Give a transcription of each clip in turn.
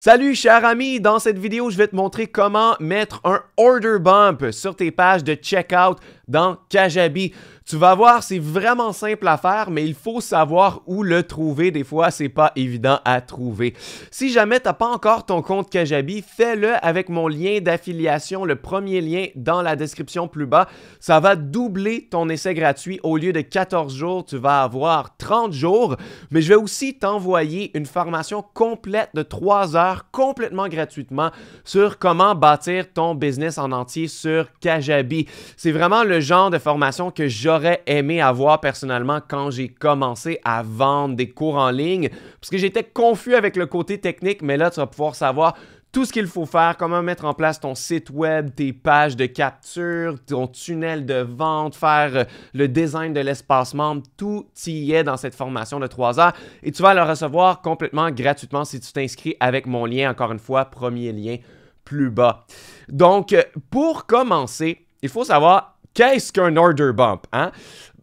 Salut cher ami, dans cette vidéo, je vais te montrer comment mettre un order bump sur tes pages de checkout dans Kajabi. Tu vas voir, c'est vraiment simple à faire, mais il faut savoir où le trouver. Des fois, c'est pas évident à trouver. Si jamais tu n'as pas encore ton compte Kajabi, fais-le avec mon lien d'affiliation, le premier lien dans la description plus bas. Ça va doubler ton essai gratuit. Au lieu de 14 jours, tu vas avoir 30 jours. Mais je vais aussi t'envoyer une formation complète de 3 heures complètement gratuitement sur comment bâtir ton business en entier sur Kajabi. C'est vraiment le genre de formation que j'aurais aimé avoir personnellement quand j'ai commencé à vendre des cours en ligne parce que j'étais confus avec le côté technique, mais là, tu vas pouvoir savoir tout ce qu'il faut faire, comment mettre en place ton site web, tes pages de capture, ton tunnel de vente, faire le design de l'espace membre, tout y est dans cette formation de 3 heures et tu vas le recevoir complètement gratuitement si tu t'inscris avec mon lien, encore une fois, premier lien plus bas. Donc, pour commencer, il faut savoir qu'est-ce qu'un order bump, hein?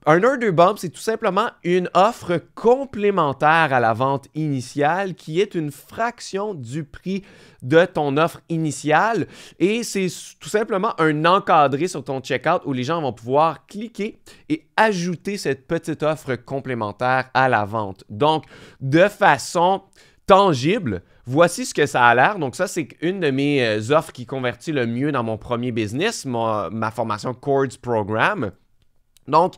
Un order bump, c'est tout simplement une offre complémentaire à la vente initiale qui est une fraction du prix de ton offre initiale et c'est tout simplement un encadré sur ton checkout où les gens vont pouvoir cliquer et ajouter cette petite offre complémentaire à la vente. Donc, de façon tangible, voici ce que ça a l'air. Donc ça, c'est une de mes offres qui convertit le mieux dans mon premier business, ma formation Chords Program. Donc,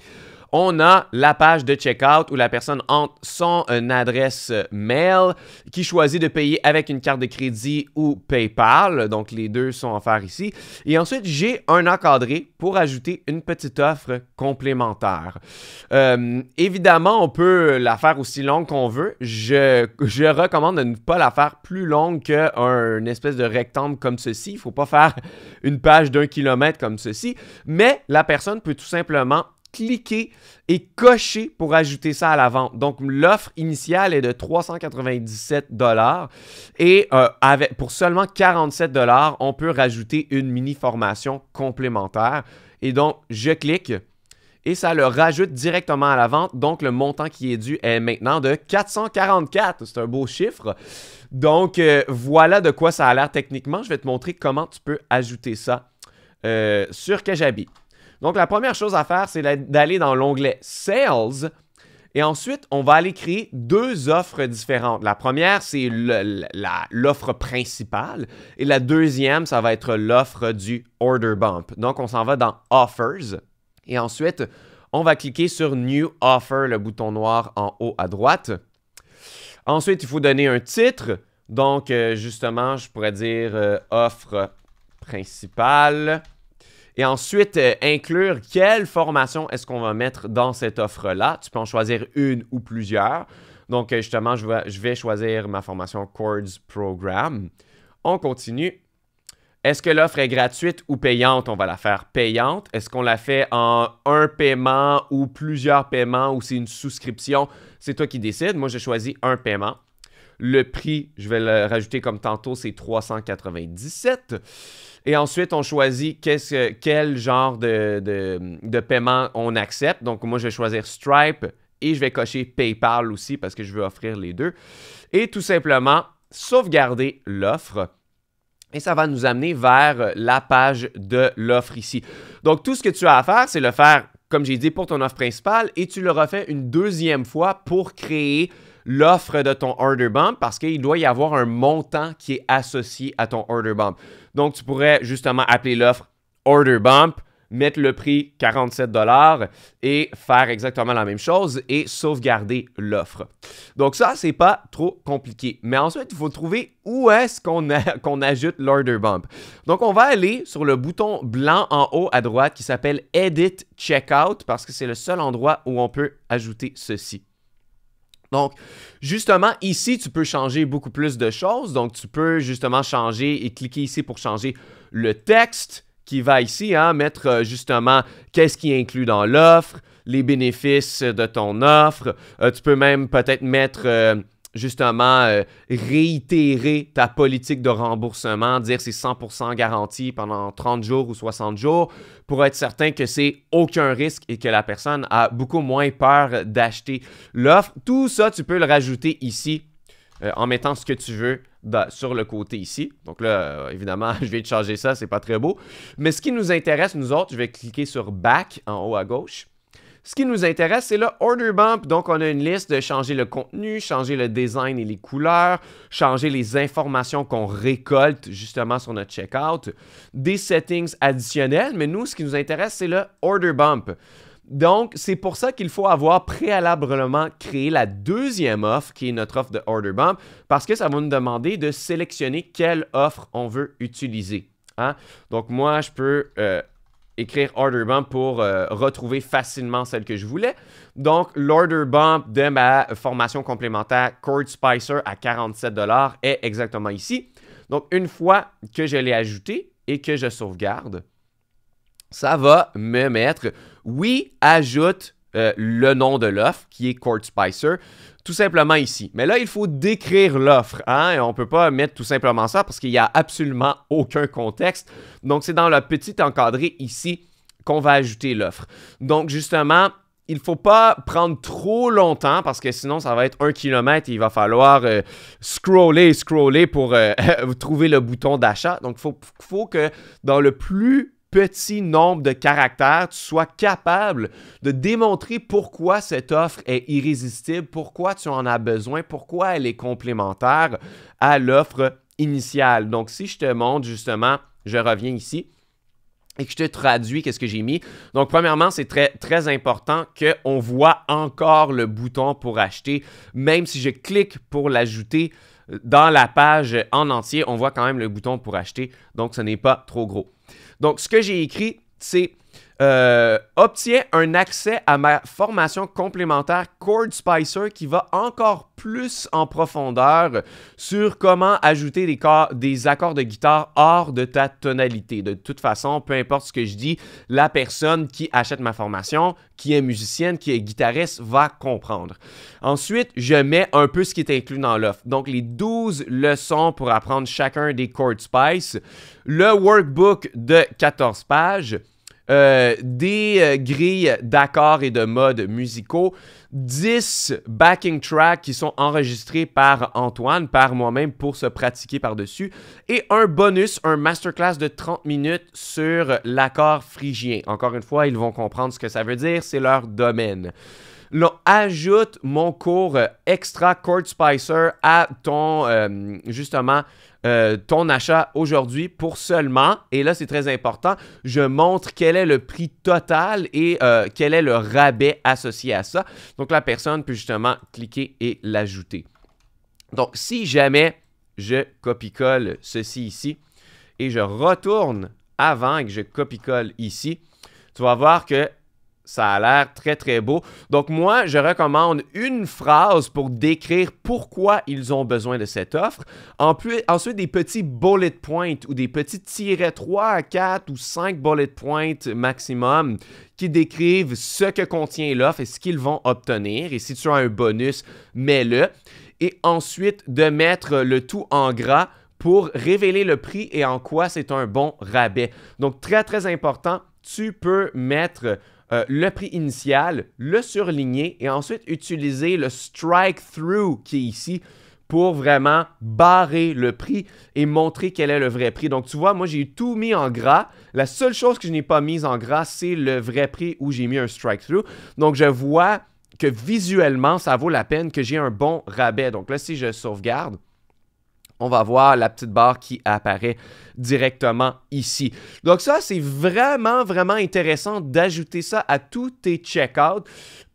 on a la page de checkout où la personne entre son adresse mail qui choisit de payer avec une carte de crédit ou PayPal. Donc, les deux sont offerts ici. Et ensuite, j'ai un encadré pour ajouter une petite offre complémentaire. Évidemment, on peut la faire aussi longue qu'on veut. Je recommande de ne pas la faire plus longue qu'un espèce de rectangle comme ceci. Il ne faut pas faire une page d'1 kilomètre comme ceci. Mais la personne peut tout simplement cliquer et cocher pour ajouter ça à la vente. Donc, l'offre initiale est de 397 $ et pour seulement 47 $, on peut rajouter une mini-formation complémentaire. Et donc, je clique et ça le rajoute directement à la vente. Donc, le montant qui est dû est maintenant de 444. C'est un beau chiffre. Donc, voilà de quoi ça a l'air techniquement. Je vais te montrer comment tu peux ajouter ça sur Kajabi. Donc, la première chose à faire, c'est d'aller dans l'onglet Sales et ensuite, on va aller créer deux offres différentes. La première, c'est l'offre principale et la deuxième, ça va être l'offre du Order Bump. Donc, on s'en va dans Offers et ensuite, on va cliquer sur New Offer, le bouton noir en haut à droite. Ensuite, il faut donner un titre. Donc, justement, je pourrais dire offre principale. Et ensuite, inclure quelle formation est-ce qu'on va mettre dans cette offre-là. Tu peux en choisir une ou plusieurs. Donc, justement, je vais choisir ma formation Chords Program. On continue. Est-ce que l'offre est gratuite ou payante? On va la faire payante. Est-ce qu'on la fait en un paiement ou plusieurs paiements ou c'est une souscription? C'est toi qui décides. Moi, j'ai choisi un paiement. Le prix, je vais le rajouter comme tantôt, c'est 397. Et ensuite, on choisit quel genre de paiement on accepte. Donc, moi, je vais choisir Stripe et je vais cocher PayPal aussi parce que je veux offrir les deux. Et tout simplement, sauvegarder l'offre. Et ça va nous amener vers la page de l'offre ici. Donc, tout ce que tu as à faire, c'est le faire, comme j'ai dit, pour ton offre principale et tu le refais une deuxième fois pour créer l'offre de ton order bump parce qu'il doit y avoir un montant qui est associé à ton order bump. Donc, tu pourrais justement appeler l'offre order bump, mettre le prix 47 $ et faire exactement la même chose et sauvegarder l'offre. Donc, ça, c'est pas trop compliqué. Mais ensuite, il faut trouver où est-ce qu'on ajoute l'order bump. Donc, on va aller sur le bouton blanc en haut à droite qui s'appelle Edit Checkout parce que c'est le seul endroit où on peut ajouter ceci. Donc, justement, ici, tu peux changer beaucoup plus de choses. Donc, tu peux justement changer et cliquer ici pour changer le texte qui va ici, hein, mettre justement qu'est-ce qui est inclus dans l'offre, les bénéfices de ton offre. Tu peux même peut-être mettre justement réitérer ta politique de remboursement, dire c'est 100% garanti pendant 30 jours ou 60 jours pour être certain que c'est aucun risque et que la personne a beaucoup moins peur d'acheter l'offre. Tout ça, tu peux le rajouter ici en mettant ce que tu veux sur le côté ici. Donc là, évidemment, je vais te changer ça, c'est pas très beau. Mais ce qui nous intéresse, nous autres, je vais cliquer sur Back en haut à gauche. Ce qui nous intéresse, c'est le Order Bump. Donc, on a une liste de changer le contenu, changer le design et les couleurs, changer les informations qu'on récolte justement sur notre checkout, des settings additionnels. Mais nous, ce qui nous intéresse, c'est le Order Bump. Donc, c'est pour ça qu'il faut avoir préalablement créé la deuxième offre, qui est notre offre de Order Bump, parce que ça va nous demander de sélectionner quelle offre on veut utiliser. Hein? Donc, moi, je peux écrire Order Bump pour retrouver facilement celle que je voulais. Donc, l'Order Bump de ma formation complémentaire Chord Spicer à 47 $ est exactement ici. Donc, une fois que je l'ai ajouté et que je sauvegarde, ça va me mettre, oui, ajoute le nom de l'offre qui est Chord Spicer, tout simplement ici. Mais là, il faut décrire l'offre. Hein? Et on ne peut pas mettre tout simplement ça parce qu'il n'y a absolument aucun contexte. Donc, c'est dans le petit encadré ici qu'on va ajouter l'offre. Donc, justement, il ne faut pas prendre trop longtemps parce que sinon, ça va être 1 km et il va falloir scroller pour trouver le bouton d'achat. Donc, il faut que dans le plus petit nombre de caractères, tu sois capable de démontrer pourquoi cette offre est irrésistible, pourquoi tu en as besoin, pourquoi elle est complémentaire à l'offre initiale. Donc, si je te montre justement, je reviens ici et que je te traduis qu'est-ce que j'ai mis. Donc, premièrement, c'est très, très important qu'on voit encore le bouton pour acheter. Même si je clique pour l'ajouter dans la page en entier, on voit quand même le bouton pour acheter. Donc, ce n'est pas trop gros. Donc, ce que j'ai écrit, c'est obtiens un accès à ma formation complémentaire Chord Spicer qui va encore plus en profondeur sur comment ajouter des accords de guitare hors de ta tonalité. De toute façon, peu importe ce que je dis, la personne qui achète ma formation, qui est musicienne, qui est guitariste, va comprendre. Ensuite, je mets un peu ce qui est inclus dans l'offre. Donc, les 12 leçons pour apprendre chacun des Chord Spice, le workbook de 14 pages, des grilles d'accords et de modes musicaux, 10 backing tracks qui sont enregistrés par Antoine, par moi-même pour se pratiquer par-dessus, et un bonus, un masterclass de 30 minutes sur l'accord phrygien. Encore une fois, ils vont comprendre ce que ça veut dire, c'est leur domaine. Là, ajoute mon cours extra Chord Spicer à ton, justement, ton achat aujourd'hui pour seulement, et là c'est très important, je montre quel est le prix total et quel est le rabais associé à ça. Donc la personne peut justement cliquer et l'ajouter. Donc si jamais je copie-colle ceci ici et je retourne avant et que je copie-colle ici, tu vas voir que ça a l'air très, très beau. Donc, moi, je recommande une phrase pour décrire pourquoi ils ont besoin de cette offre. Ensuite, des petits bullet points ou des petits tirets 3 à 4 ou 5 bullet points maximum qui décrivent ce que contient l'offre et ce qu'ils vont obtenir. Et si tu as un bonus, mets-le. Et ensuite, de mettre le tout en gras pour révéler le prix et en quoi c'est un bon rabais. Donc, très, très important, tu peux mettre le prix initial, le surligner et ensuite utiliser le strike-through qui est ici pour vraiment barrer le prix et montrer quel est le vrai prix. Donc, tu vois, moi, j'ai tout mis en gras. La seule chose que je n'ai pas mise en gras, c'est le vrai prix où j'ai mis un strike-through. Donc, je vois que visuellement, ça vaut la peine que j'ai un bon rabais. Donc là, si je sauvegarde, on va voir la petite barre qui apparaît directement ici. Donc ça, c'est vraiment, vraiment intéressant d'ajouter ça à tous tes checkouts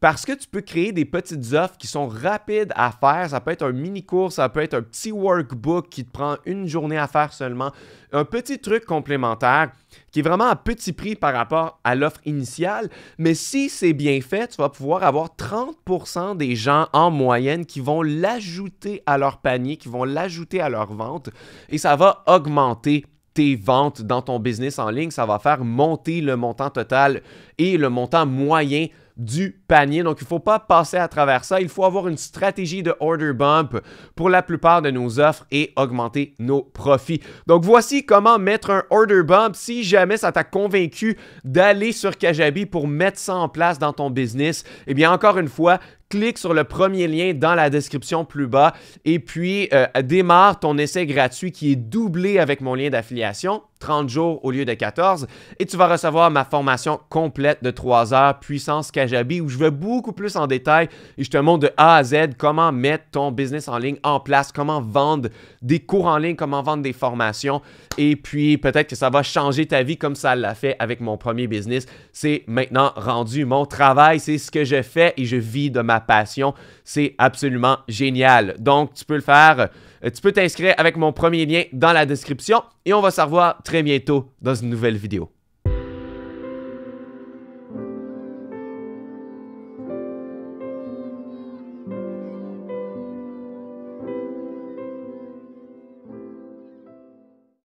parce que tu peux créer des petites offres qui sont rapides à faire. Ça peut être un mini-cours, ça peut être un petit workbook qui te prend une journée à faire seulement. Un petit truc complémentaire qui est vraiment à petit prix par rapport à l'offre initiale. Mais si c'est bien fait, tu vas pouvoir avoir 30% des gens en moyenne qui vont l'ajouter à leur panier, qui vont l'ajouter à leur vente et ça va augmenter tes ventes dans ton business en ligne. Ça va faire monter le montant total et le montant moyen du panier. Donc, il ne faut pas passer à travers ça. Il faut avoir une stratégie de order bump pour la plupart de nos offres et augmenter nos profits. Donc, voici comment mettre un order bump. Si jamais ça t'a convaincu d'aller sur Kajabi pour mettre ça en place dans ton business, eh bien, encore une fois, clique sur le premier lien dans la description plus bas et puis démarre ton essai gratuit qui est doublé avec mon lien d'affiliation, 30 jours au lieu de 14, et tu vas recevoir ma formation complète de 3 heures, Puissance Kajabi, où je vais beaucoup plus en détail et je te montre de A à Z comment mettre ton business en ligne en place, comment vendre des cours en ligne, comment vendre des formations, et puis peut-être que ça va changer ta vie comme ça l'a fait avec mon premier business. C'est maintenant rendu mon travail, c'est ce que je fais et je vis de ma passion. C'est absolument génial. Donc, tu peux le faire, tu peux t'inscrire avec mon premier lien dans la description et on va se revoir très bientôt dans une nouvelle vidéo.